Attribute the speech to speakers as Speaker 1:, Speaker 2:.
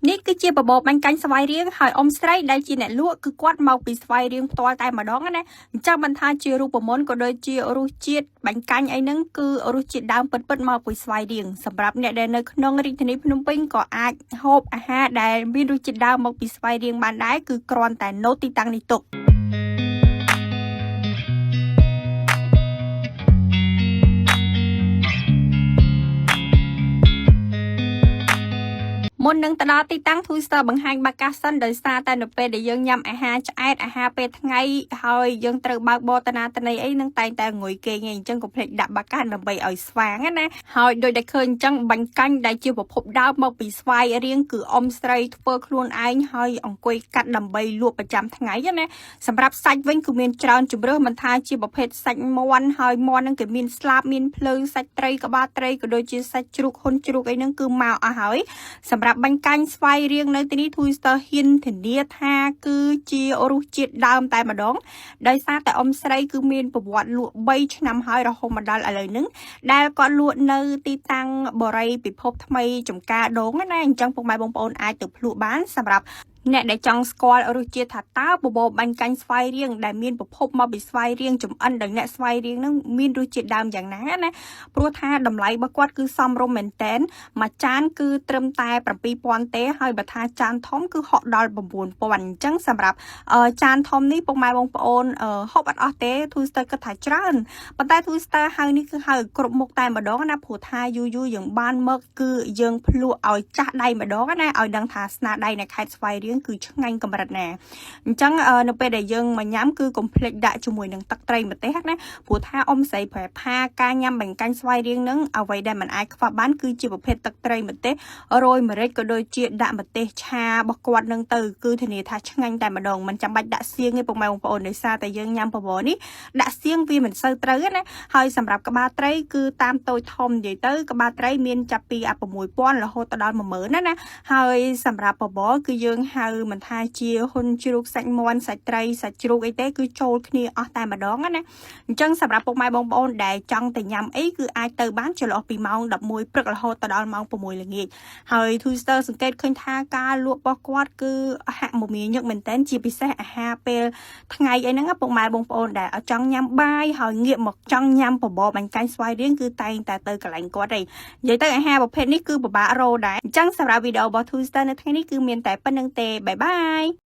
Speaker 1: នេះគឺជាបបរបាញ់កាញ់ស្វាយរៀងហើយអ៊ំស្រីដែលជាអ្នកលក់គឺគាត់មកពីស្វាយរៀងផ្ទាល់តែម្ដងណាអញ្ចឹងមិនថាជារូបមន្តក៏ដូចជារសជាតិបាញ់កាញ់អីហ្នឹងគឺរសជាតិដើមពិតៗមកពីស្វាយរៀងសម្រាប់អ្នកដែលនៅក្នុងរាជធានីភ្នំពេញក៏អាចហូបអាហារដែលមានរសជាតិដើមមកពីស្វាយរៀងបានដែរគឺគ្រាន់តែណូតទីតាំងនេះទុកមុននឹងទៅដល់ទីតាំង Twister បង្ហាញបាកាសិនដោយសារតែនៅពេលដែលយើងញ៉ាំអាហារឆ្អែតអាហារពេលថ្ងៃហើយយើងត្រូវបើកបរតនាតន័យអីនឹងតែងតែងុយគេងអញ្ចឹងកុំភ្លេចដាក់បាកាដើម្បីឲ្យស្វាងណាហើយដោយដែលឃើញអញ្ចឹងបាញ់កាញ់ដែលជាប្រភពដើមមកពីស្វាយរៀងគឺអ៊ំស្រីធ្វើខ្លួនឯងហើយអង្គុយកាត់ដើម្បីលក់ប្រចាំថ្ងៃណាសម្រាប់សាច់វិញគឺមានច្រើនជម្រើសមិនថាជាប្រភេទសាច់មាន់ហើយមាន់នឹងគេមានស្លាបមានភ្លើងសាច់ត្រីក្បាលត្រីក៏ដូចជាសាច់ជ្រូកហ៊ុនជ្រូកអីហ្នឹងគឺមកអស់ហើយសម្រាប់បាញ់កាញ់ស្វាយរៀងនៅទីនេះ Twister ហ៊ានធានាថាគឺជារសជាតិដើមតែម្ដងដោយសារតែអ៊ំស្រីគឺមានប្រវត្តិលក់3ឆ្នាំហើយរហូតមកដល់ឥឡូវហ្នឹងដែលគាត់លក់នៅទីតាំងបរិយពិភពថ្មីចំការដងណាអញ្ចឹងពុកម៉ែបងប្អូនអាចទៅភ្លក់បានសម្រាប់អ្នកដែលចង់ស្គាល់រសជាតិថាតើបបរបាញ់កាញ់ស្វាយរៀងដែលមានប្រភពមកពីស្វាយរៀងចំអិនដោយអ្នកស្វាយរៀងនឹងមានរសជាតិដើមយ៉ាងណាណាព្រោះថាតម្លៃរបស់គាត់គឺសមរម្យមែនតែនមួយចានគឺត្រឹមតែ7000ទេហើយបើថាចានធំគឺហក់ដល់9000អញ្ចឹងសម្រាប់ចានធំនេះពុកម៉ែបងប្អូនហូបអត់អស់ទេ Twister គិតថាច្រើនប៉ុន្តែ Twister ហៅនេះគឺហៅគ្រប់មុខតែម្ដងណាព្រោះថាយូរយើងបានមកគឺយើងភ្លក់ឲ្យចាស់ដៃម្ដងណាឲ្យដឹងថាស្នាដៃនៅខេត្តស្វាយរៀងគឺឆ្ងាញ់កម្រិតណាអញ្ចឹងនៅពេលដែលយើងមកញ៉ាំគឺកុំភ្លេចដាក់ជាមួយនឹងទឹកត្រីម្ទេសណាព្រោះថាអ៊ំស្រីប្រែផាការញ៉ាំបាញ់កាញ់ស្វាយរៀងនឹងអ្វីដែលមិនអាចខ្វះបានគឺជាប្រភេទទឹកត្រីម្ទេសរោយម្រេចក៏ដូចជាដាក់ម្ទេសឆារបស់គាត់នឹងទៅគឺធានាថាឆ្ងាញ់តែម្ដងមិនចាំបាច់ដាក់សៀងទេពុកម៉ែបងប្អូនដោយសារតែយើងញ៉ាំបបរនេះដាក់សៀងវាមិនសូវត្រូវណាហើយសម្រាប់ក្បាលត្រីគឺតាមតូចធំនិយាយទៅក្បាលត្រីមានចាប់ពី6000រហូតដល់10000ណាហើយសម្រាប់បបរគឺយើងហៅមិនថាជាហ៊ុនជ្រូកសាច់មាន់សាច់ត្រីសាច់ជ្រូកអីទេគឺចូលគ្នាអស់តែម្ដងណាអញ្ចឹងសម្រាប់ពុកម៉ែបងប្អូនដែលចង់ទៅញ៉ាំអីគឺអាចទៅបានចន្លោះពីម៉ោង11ព្រឹករហូតដល់ម៉ោង6ល្ងាចហើយ Twister សង្កេតឃើញថាការលក់របស់គាត់គឺហាក់មមាញឹកមែនតើជាពិសេសអាហារពេលថ្ងៃអីហ្នឹងពុកម៉ែបងប្អូនដែលចង់ញ៉ាំបាយហើយងាកមកចង់ញ៉ាំបបរបាញ់កាញ់ស្វាយរៀងគឺតែងតែទៅកន្លែងគាត់ឯងនិយាយទៅអាហារប្រភេទនេះគឺពិបាករកដែរអញ្ចឹងសម្រាប់វីដេអូរបស់ Twister នៅថ្ងៃនេះគឺមានតែប៉ុណ្្នឹងទេបាយបាយ